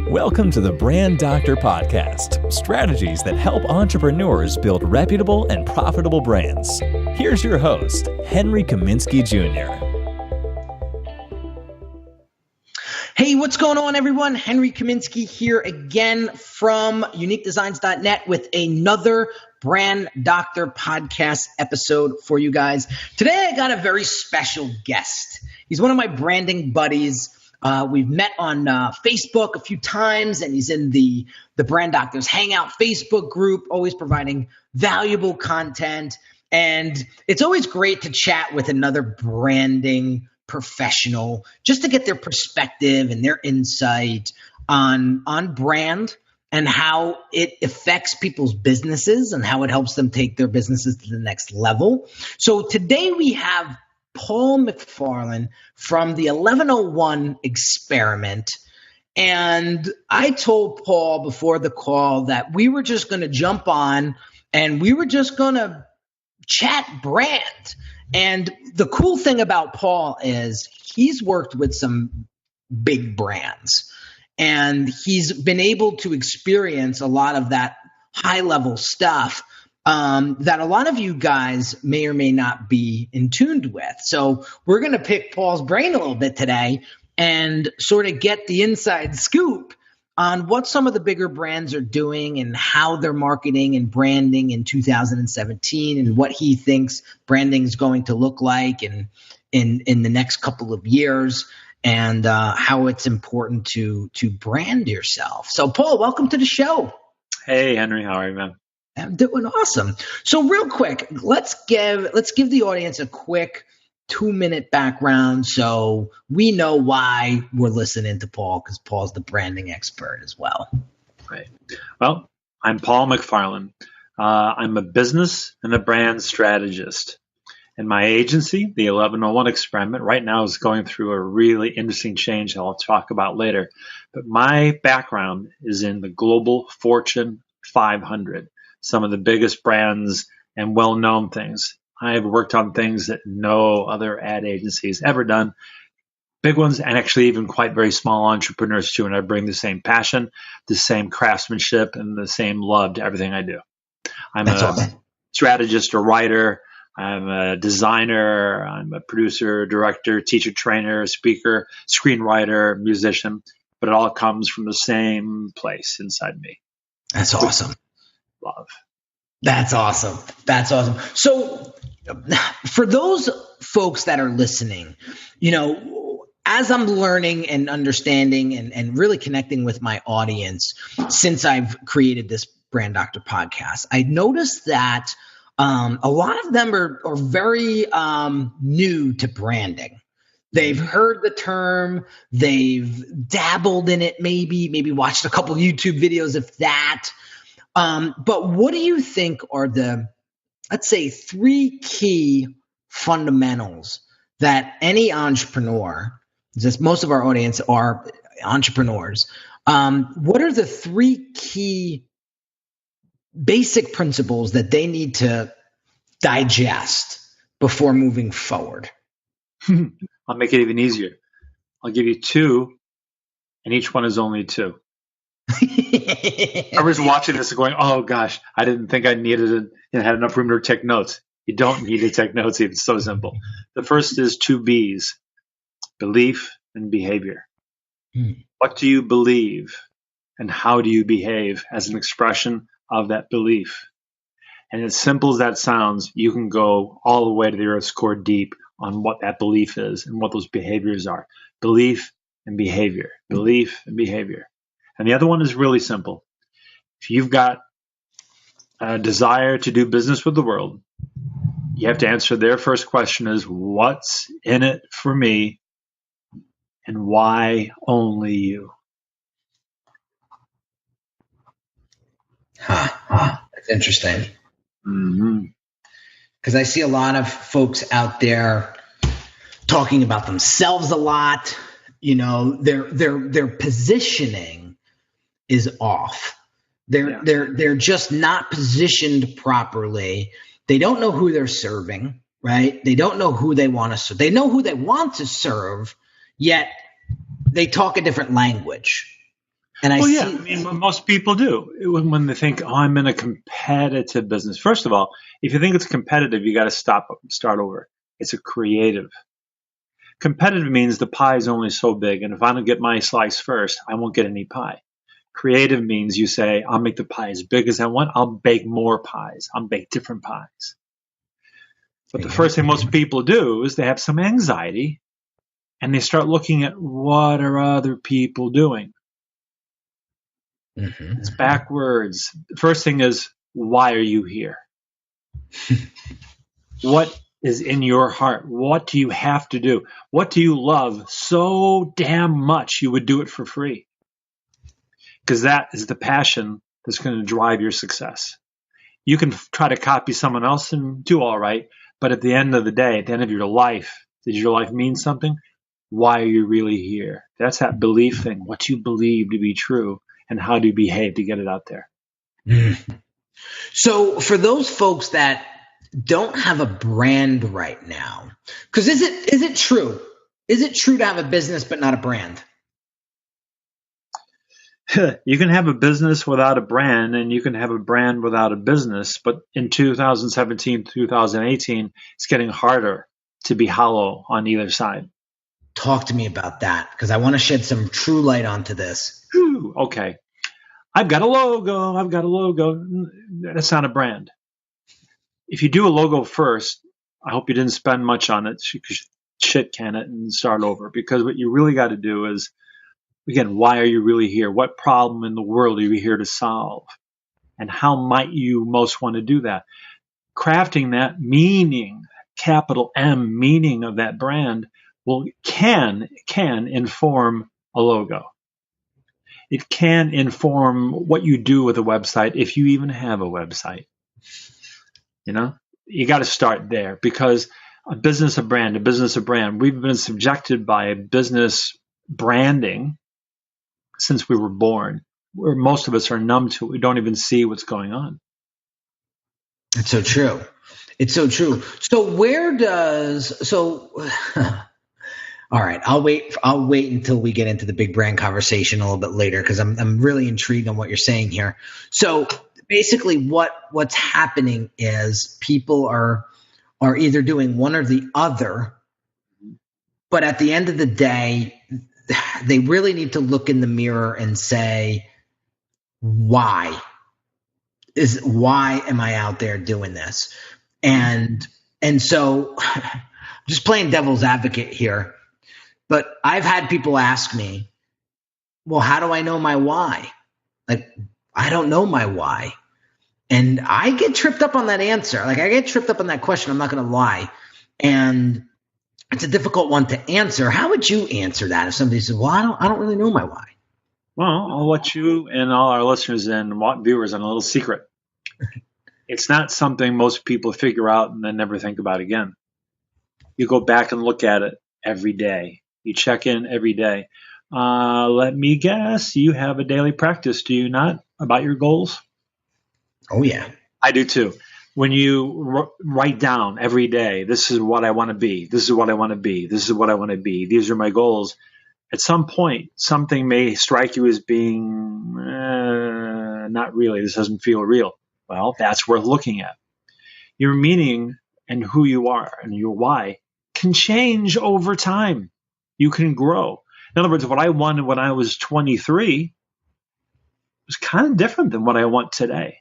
Welcome to the Brand Doctor Podcast, strategies that help entrepreneurs build reputable and profitable brands. Here's your host, Henry Kaminski Jr. Hey, what's going on, everyone? Henry Kaminski here again from uniquedesignz.net with another Brand Doctor Podcast episode for you guys. Today, I got a very special guest. He's one of my branding buddies. We've met on Facebook a few times, and he's in the Brand Doctors Hangout Facebook group, always providing valuable content. And it's always great to chat with another branding professional just to get their perspective and their insight on brand and how it affects people's businesses and how it helps them take their businesses to the next level. So today we have Paul McFarland from the 1101 Experiment. And I told Paul before the call that we were just going to jump on and we were just going to chat brand. And the cool thing about Paul is he's worked with some big brands and he's been able to experience a lot of that high level stuff that a lot of you guys may or may not be in tuned with. So we're going to pick Paul's brain a little bit today and sort of get the inside scoop on what some of the bigger brands are doing and how they're marketing and branding in 2017 and what he thinks branding is going to look like in the next couple of years and how it's important to brand yourself. So Paul, welcome to the show. Hey, Henry, how are you, man? I'm doing awesome. So real quick, let's give the audience a quick 2-minute background so we know why we're listening to Paul, because Paul's the branding expert as well. Right. Well, I'm Paul McFarland. I'm a business and a brand strategist. And my agency, the 1101 Experiment, right now is going through a really interesting change that I'll talk about later. But my background is in the global Fortune 500. Some of the biggest brands and well-known things. I have worked on things that no other ad agency has ever done. Big ones and actually even quite very small entrepreneurs too. And I bring the same passion, the same craftsmanship, and the same love to everything I do. I'm a strategist, a writer. I'm a designer. I'm a producer, director, teacher, trainer, speaker, screenwriter, musician. But it all comes from the same place inside me. That's awesome. Love. That's awesome. That's awesome. So for those folks that are listening, as I'm learning and understanding and really connecting with my audience since I've created this Brand Doctor podcast, I noticed that a lot of them are very new to branding. They've heard the term, they've dabbled in it, maybe watched a couple of YouTube videos of that. But what do you think are the, let's say, 3 key fundamentals that any entrepreneur, since most of our audience are entrepreneurs, what are the 3 key basic principles that they need to digest before moving forward? I'll make it even easier. I'll give you 2, and each one is only 2. I was watching this and going, oh gosh, I didn't think I needed it and had enough room to take notes. You don't need to take notes. It's so simple. The first is 2 B's, belief and behavior. What do you believe and how do you behave as an expression of that belief? And as simple as that sounds, you can go all the way to the earth's core deep on what that belief is and what those behaviors are. Belief and behavior. Belief and behavior. And the other one is really simple. If you've got a desire to do business with the world, you have to answer their first question is, what's in it for me and why only you? That's interesting. Because I see a lot of folks out there talking about themselves a lot. Their positioning is off. They're just not positioned properly. They don't know who they're serving, right? They don't know who they want to serve. They know who they want to serve, yet they talk a different language. And well, yeah, I mean, what most people do when they think, oh, I'm in a competitive business. First of all, if you think it's competitive, you got to start over. It's a creative. Competitive means the pie is only so big, and if I don't get my slice first, I won't get any pie. Creative means you say, I'll make the pie as big as I want. I'll bake more pies. I'll bake different pies. But the first thing most people do is they have some anxiety, and they start looking at what are other people doing. Mm-hmm. It's backwards. The first thing is, why are you here? What is in your heart? What do you have to do? What do you love so damn much you would do it for free? Because that is the passion that's going to drive your success. You can try to copy someone else and do all right, but at the end of the day, at the end of your life, does your life mean something? Why are you really here? That's that belief thing, what you believe to be true, and how do you behave to get it out there. So for those folks that don't have a brand right now, because is it true? Is it true to have a business but not a brand? You can have a business without a brand, and you can have a brand without a business. But in 2017, 2018, it's getting harder to be hollow on either side. Talk to me about that, because I want to shed some true light onto this. Okay. I've got a logo. That's not a brand. If you do a logo first, I hope you didn't spend much on it. You could shit can it and start over, because what you really got to do is, again, why are you really here? What problem in the world are you here to solve? And how might you most want to do that? Crafting that meaning, capital M meaning of that brand can inform a logo. It can inform what you do with a website, if you even have a website. You got to start there, because a business, a brand. We've been subjected by business branding since we were born, where most of us are numb to it. We don't even see what's going on. It's so true. So all right, I'll wait until we get into the big brand conversation a little bit later, because I'm really intrigued on what you're saying here. So basically what's happening is people are either doing one or the other, but at the end of the day, they really need to look in the mirror and say, why am I out there doing this? And so just playing devil's advocate here, but I've had people ask me, well, how do I know my why? Like, I don't know my why. And I get tripped up on that answer. Like, I get tripped up on that question. I'm not going to lie. And it's a difficult one to answer. How would you answer that if somebody says, well, I don't really know my why? Well, I'll let you and all our listeners and viewers on a little secret. It's not something most people figure out and then never think about again. You go back and look at it every day. You check in every day. Let me guess, you have a daily practice, do you not, about your goals? Oh, yeah. I do too. When you write down every day, this is what I want to be, this is what I want to be, this is what I want to be, these are my goals, at some point, something may strike you as being, not really, this doesn't feel real. Well, that's worth looking at. Your meaning and who you are and your why can change over time. You can grow. In other words, what I wanted when I was 23 was kind of different than what I want today.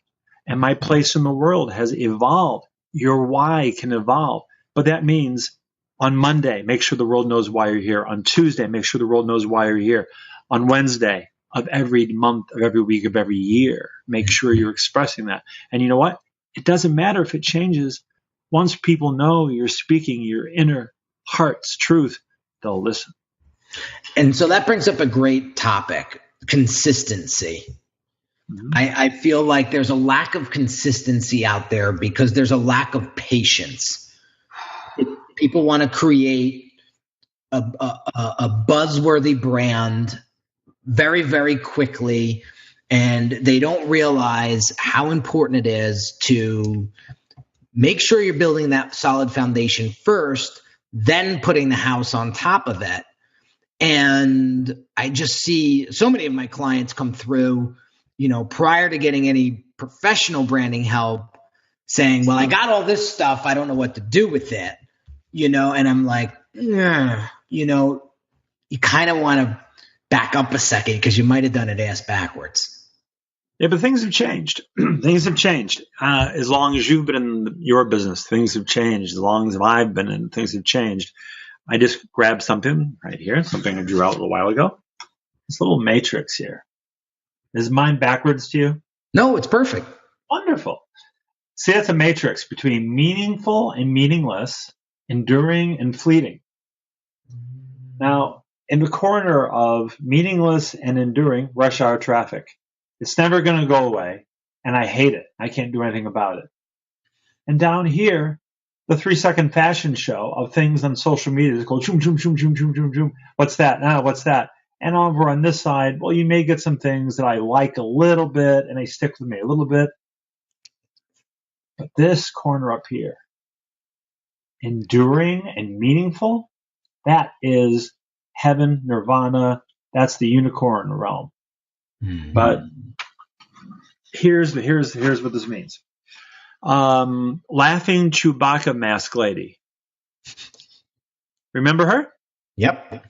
And my place in the world has evolved. Your why can evolve. But that means on Monday, make sure the world knows why you're here. On Tuesday, make sure the world knows why you're here. On Wednesday of every month, of every week, of every year, make sure you're expressing that. And you know what? It doesn't matter if it changes. Once people know you're speaking your inner heart's truth, they'll listen. And so that brings up a great topic, consistency. Mm-hmm. I feel like there's a lack of consistency out there because there's a lack of patience. People want to create a buzzworthy brand very, very quickly, and they don't realize how important it is to make sure you're building that solid foundation first, then putting the house on top of it. And I just see so many of my clients come through, prior to getting any professional branding help, saying, well, I got all this stuff, I don't know what to do with it, and I'm like, you kind of want to back up a second because you might have done it ass backwards. Yeah, but things have changed. Things have changed. As long as you've been in your business, things have changed. As long as I've been in, things have changed. I just grabbed something right here, something I drew out a little while ago. This little matrix here. Is mine backwards to you? No, it's perfect. Wonderful. See, that's a matrix between meaningful and meaningless, enduring and fleeting. Now, in the corner of meaningless and enduring, rush hour traffic. It's never going to go away, and I hate it. I can't do anything about it. And down here, the 3-second fashion show of things on social media is called choom, choom, choom, choom, choom, choom, choom. What's that? What's that? And over on this side, well, you may get some things that I like a little bit, and they stick with me a little bit. But this corner up here, enduring and meaningful, that is heaven, nirvana. That's the unicorn realm. Mm-hmm. But here's what this means. Laughing Chewbacca mask lady. Remember her? Yep.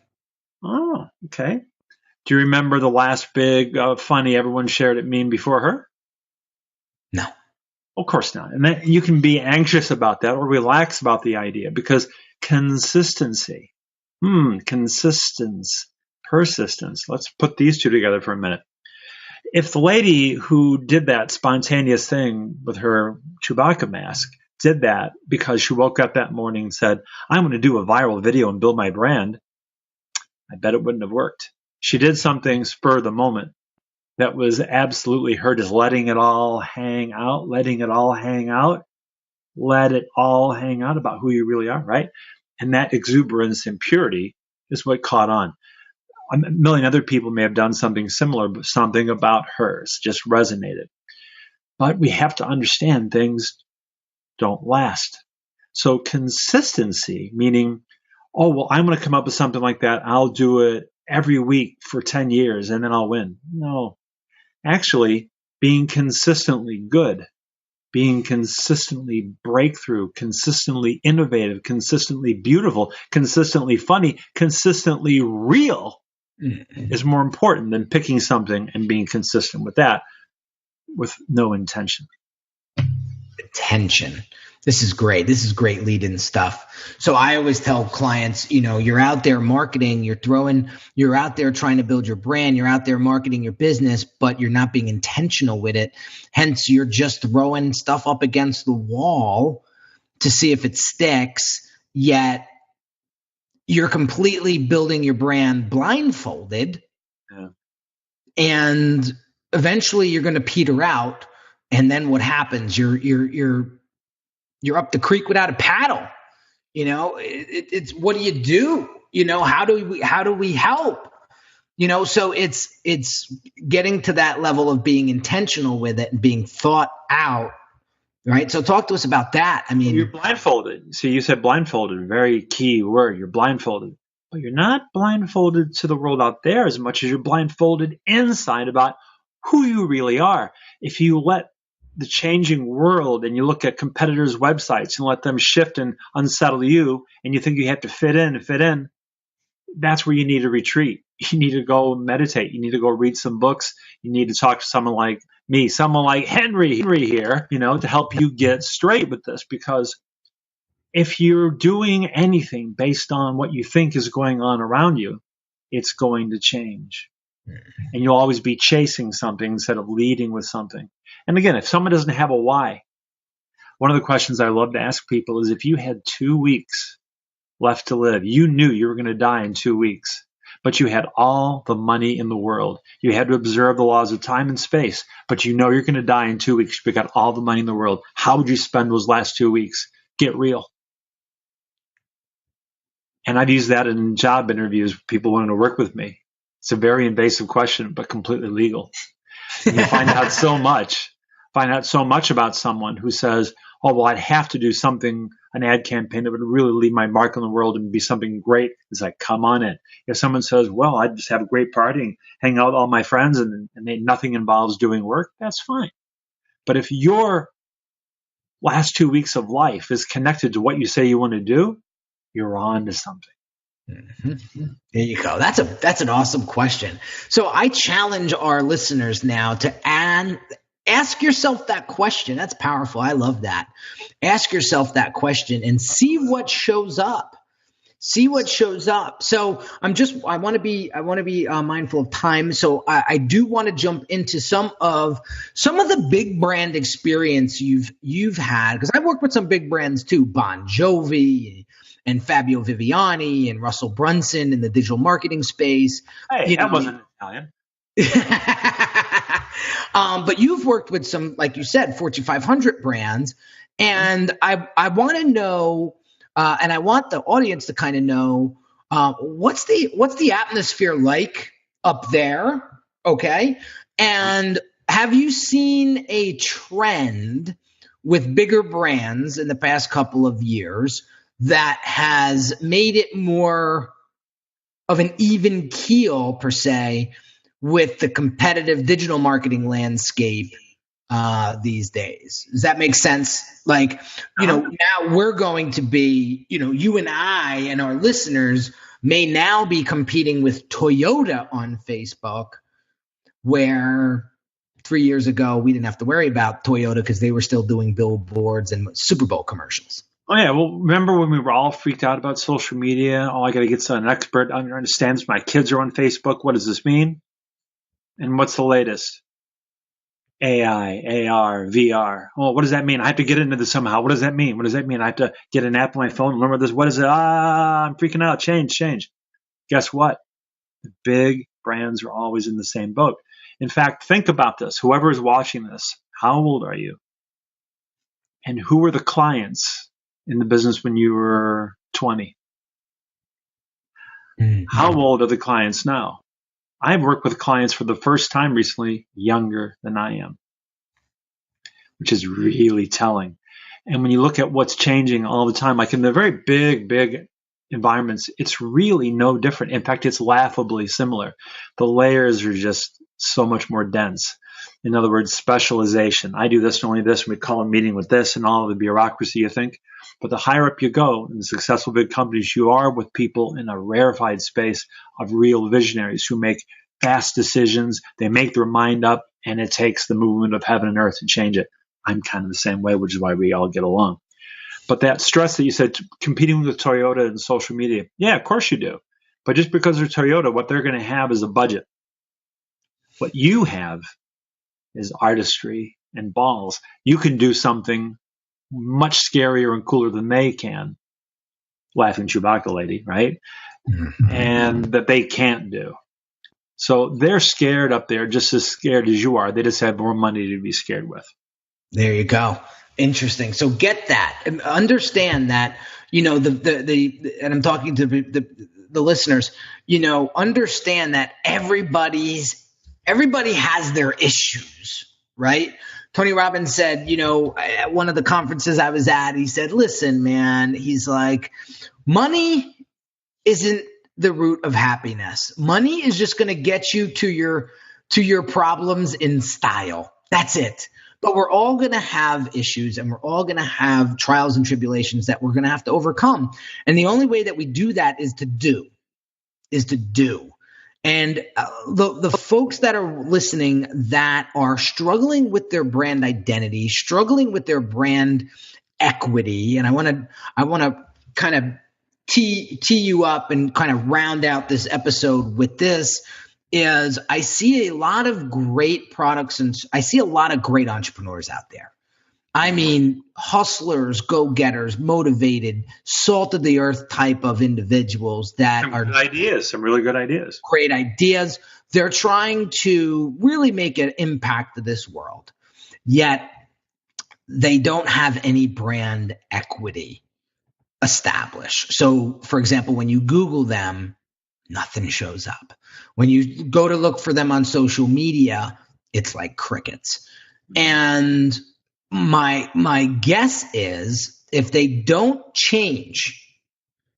Oh, okay. Do you remember the last big funny everyone shared it meme before her? No. Of course not. And that, you can be anxious about that or relax about the idea because consistency. Persistence. Let's put these two together for a minute. If the lady who did that spontaneous thing with her Chewbacca mask did that because she woke up that morning and said, I'm going to do a viral video and build my brand, I bet it wouldn't have worked. She did something spur of the moment that was absolutely her just letting it all hang out about who you really are, right? And that exuberance and purity is what caught on. A million other people may have done something similar, but something about hers just resonated. But we have to understand things don't last. So consistency, meaning, oh, well, I'm going to come up with something like that. I'll do it every week for 10 years and then I'll win. No, actually being consistently good, being consistently breakthrough, consistently innovative, consistently beautiful, consistently funny, consistently real is more important than picking something and being consistent with that with no intention. Attention. This is great. This is great lead-in stuff. So I always tell clients, you're out there marketing, you're out there trying to build your brand, you're out there marketing your business, but you're not being intentional with it. Hence, you're just throwing stuff up against the wall to see if it sticks, yet you're completely building your brand blindfolded. Yeah. And eventually you're going to peter out. And then what happens? You're up the creek without a paddle. It's what do you do? How do we help? So it's getting to that level of being intentional with it and being thought out. Right. So talk to us about that. I mean, you're blindfolded. So you said blindfolded, very key word. You're blindfolded, but you're not blindfolded to the world out there as much as you're blindfolded inside about who you really are. If you let the changing world and you look at competitors' websites and let them shift and unsettle you and you think you have to fit in, that's where you need to retreat. You need to go meditate. You need to go read some books. You need to talk to someone like me, someone like Henry here, to help you get straight with this. Because if you're doing anything based on what you think is going on around you, it's going to change. And you'll always be chasing something instead of leading with something. And again, if someone doesn't have a why, one of the questions I love to ask people is if you had 2 weeks left to live, you knew you were going to die in 2 weeks, but you had all the money in the world. You had to observe the laws of time and space, but you know you're going to die in 2 weeks. You got all the money in the world. How would you spend those last 2 weeks? Get real. And I've used that in job interviews, people wanting to work with me. It's a very invasive question, but completely legal. And you find out so much about someone who says, oh, well, I'd have to do something an ad campaign that would really leave my mark on the world and be something great, it's like, come on in. If someone says, well, I just have a great party and hang out with all my friends and nothing involves doing work, that's fine. But if your last 2 weeks of life is connected to what you say you want to do, you're on to something. Mm-hmm. There you go. That's an awesome question. So I challenge our listeners now to ask yourself that question. That's powerful. I love that. Ask yourself that question and see what shows up. See what shows up. So I want to be mindful of time. So I do want to jump into some of the big brand experience you've had, because I've worked with some big brands too, Bon Jovi and Fabio Viviani and Russell Brunson in the digital marketing space. Hey, that wasn't Italian. But you've worked with some, like you said, Fortune 500 brands, and I want to know. And I want the audience to kind of know what's the atmosphere like up there, okay? And have you seen a trend with bigger brands in the past couple of years that has made it more of an even keel, per se, with the competitive digital marketing landscape these days? Does that make sense? Like, now we're going to be, you and I and our listeners may now be competing with Toyota on Facebook, where 3 years ago we didn't have to worry about Toyota because they were still doing billboards and Super Bowl commercials. Oh, yeah. Well, remember when we were all freaked out about social media? Oh, I got to get an expert understands my kids are on Facebook. What does this mean? And what's the latest? AI, AR, VR. Oh, what does that mean? I have to get into this somehow. What does that mean? What does that mean? I have to get an app on my phone and learn what this. What is it? I'm freaking out. Change. Guess what? The big brands are always in the same boat. In fact, think about this. Whoever is watching this, how old are you? And who were the clients in the business when you were 20? Mm-hmm. How old are the clients now? I've worked with clients for the first time recently younger than I am, which is really telling. And when you look at what's changing all the time, like in the very big environments, it's really no different. In fact, it's laughably similar. The layers are just so much more dense. In other words, specialization. I do this and only this, and we call a meeting with this and all of the bureaucracy, you think. But the higher up you go in the successful big companies, you are with people in a rarefied space of real visionaries who make fast decisions. They make their mind up, and it takes the movement of heaven and earth to change it. I'm kind of the same way, which is why we all get along. But that stress that you said, competing with Toyota and social media, yeah, of course you do. But just because they're Toyota, what they're going to have is a budget. What you have is artistry and balls. You can do something much scarier and cooler than they can. Laughing Chewbacca lady, right? Mm-hmm. And that they can't do. So they're scared up there, just as scared as you are. They just have more money to be scared with. There you go. Interesting. So get that. Understand that, and I'm talking to the listeners, understand that everybody has their issues, right? Tony Robbins said, at one of the conferences I was at, he said, listen, man, he's like, money isn't the root of happiness. Money is just going to get you to your problems in style. That's it. But we're all going to have issues, and we're all going to have trials and tribulations that we're going to have to overcome. And the only way that we do that is to do. And the folks that are listening that are struggling with their brand identity, struggling with their brand equity, and I want to kind of tee you up and kind of round out this episode with this, is I see a lot of great products and I see a lot of great entrepreneurs out there. I mean, hustlers, go-getters, motivated, salt of the earth type of individuals that some really good ideas. Great ideas. They're trying to really make an impact to this world, yet they don't have any brand equity established. So, for example, when you Google them, nothing shows up. When you go to look for them on social media, it's like crickets. And my guess is if they don't change,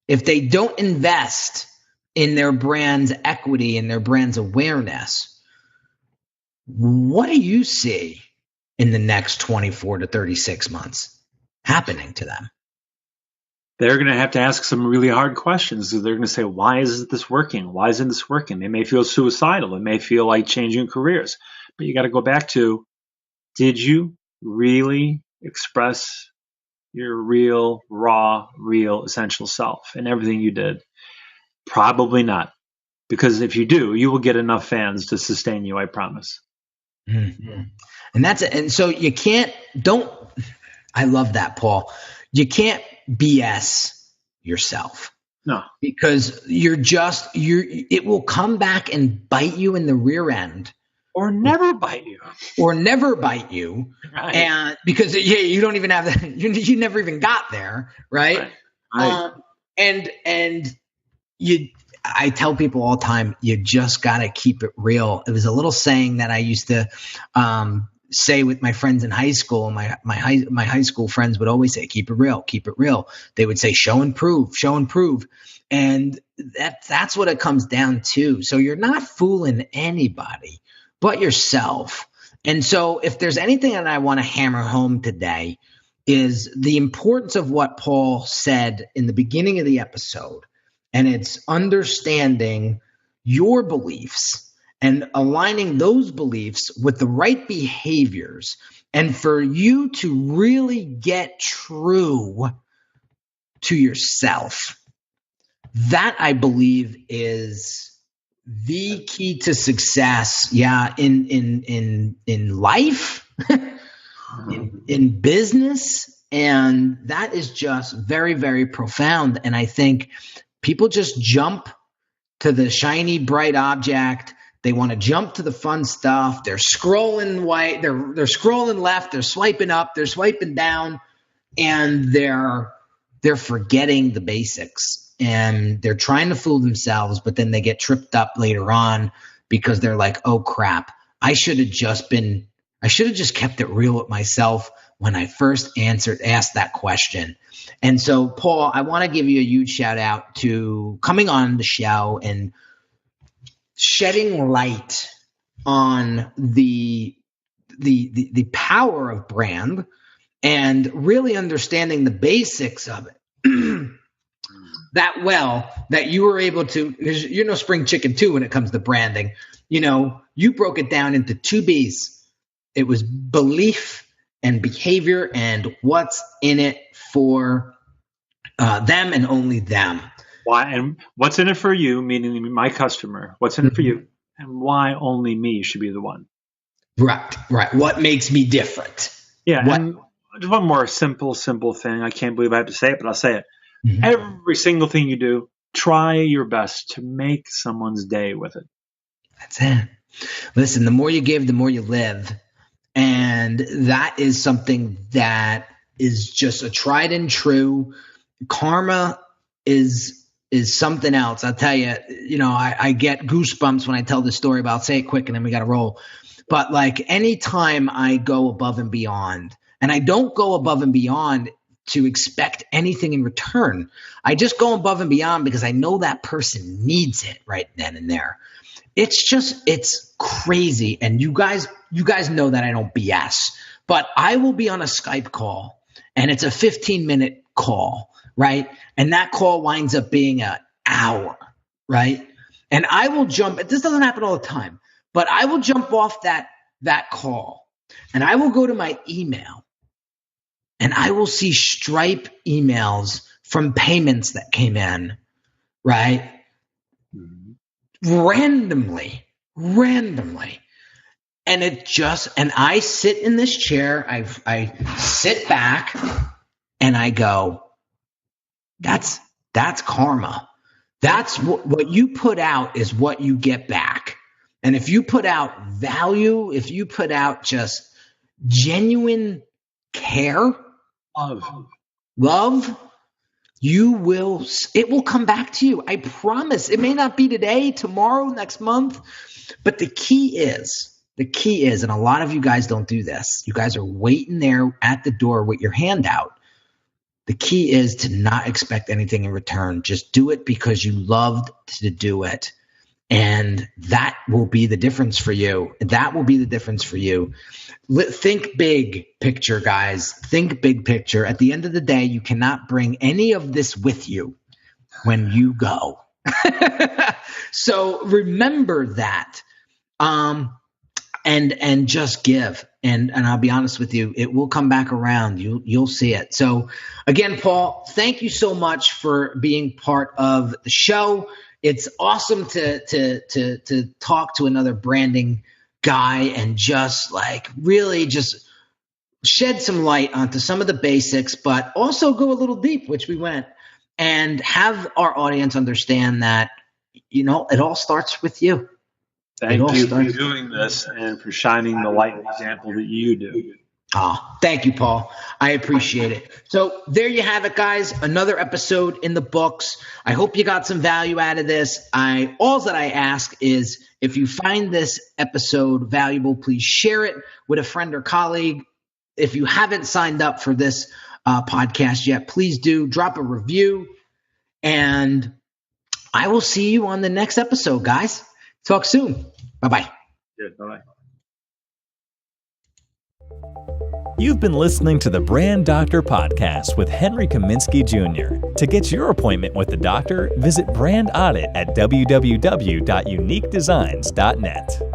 if they don't invest in their brand's equity and their brand's awareness, what do you see in the next 24 to 36 months happening to them? They're going to have to ask some really hard questions. They're going to say, why isn't this working? Why isn't this working? They may feel suicidal. They may feel like changing careers. But you got to go back to, did you really express your real, raw, real, essential self in everything you did? Probably not. Because if you do, you will get enough fans to sustain you, I promise. Mm-hmm. And that's it. And so you I love that, Paul. You can't BS yourself. No. Because it will come back and bite you in the rear end. Or never bite you. Right. And because you don't even have that, you never even got there, right? And I tell people all the time, you just got to keep it real. It was a little saying that I used to say with my friends in high school. My high school friends would always say, keep it real, keep it real. They would say, show and prove. And that's what it comes down to. So you're not fooling anybody but yourself. And so if there's anything that I want to hammer home today is the importance of what Paul said in the beginning of the episode. And it's understanding your beliefs and aligning those beliefs with the right behaviors. And for you to really get true to yourself, that I believe is the key to success. Yeah. In life, in business. And that is just very, very profound. And I think people just jump to the shiny, bright object. They want to jump to the fun stuff. They're scrolling they're scrolling left, they're swiping up, they're swiping down, and they're forgetting the basics. And they're trying to fool themselves, but then they get tripped up later on because they're like, oh crap, I should have just kept it real with myself when I first asked that question. And so, Paul, I want to give you a huge shout out to coming on the show and shedding light on the power of brand and really understanding the basics of it. That you were able to, because you're no spring chicken too when it comes to branding. You broke it down into 2 B's. It was belief and behavior and what's in it for them and only them. Why and what's in it for you, meaning my customer. What's in it for you, and why only me should be the one. Right. What makes me different? Yeah. And just one more simple thing. I can't believe I have to say it, but I'll say it. Mm-hmm. Every single thing you do, try your best to make someone's day with it. That's it. Listen, the more you give, the more you live. And that is something that is just a tried and true. Karma is something else. I'll tell you, I get goosebumps when I tell this story, but I'll say it quick and then we got to roll. But like anytime I go above and beyond, and I don't go above and beyond to expect anything in return. I just go above and beyond because I know that person needs it right then and there. It's crazy. And you guys know that I don't BS, but I will be on a Skype call and it's a 15-minute call, right? And that call winds up being an hour, right? And I will jump, this doesn't happen all the time, but I will jump off that call and I will go to my email and I will see Stripe emails from payments that came in, right? Randomly. And I sit in this chair, I sit back and I go, that's karma. That's what you put out is what you get back. And if you put out value, if you put out just genuine care, love, it will come back to you. I promise. It may not be today, tomorrow, next month, but the key is, and a lot of you guys don't do this. You guys are waiting there at the door with your hand out. The key is to not expect anything in return. Just do it because you loved to do it. And that will be the difference for you. That will be the difference for you. Think big picture, guys. Think big picture. At the end of the day, you cannot bring any of this with you when you go. So remember that. And just give. And I'll be honest with you, it will come back around. You'll see it. So again, Paul, thank you so much for being part of the show. It's awesome to talk to another branding guy and just like really just shed some light onto some of the basics, but also go a little deep, which we went, and have our audience understand that, it all starts with you. Thank you for doing this and for shining the light and example that you do. Oh, thank you, Paul. I appreciate it. So there you have it, guys. Another episode in the books. I hope you got some value out of this. All that I ask is if you find this episode valuable, please share it with a friend or colleague. If you haven't signed up for this podcast yet, please do drop a review. And I will see you on the next episode, guys. Talk soon. Bye-bye. Yeah, bye-bye. You've been listening to the Brand Doctor Podcast with Henry Kaminski Jr. To get your appointment with the doctor, visit Brand Audit at www.uniquedesignz.net.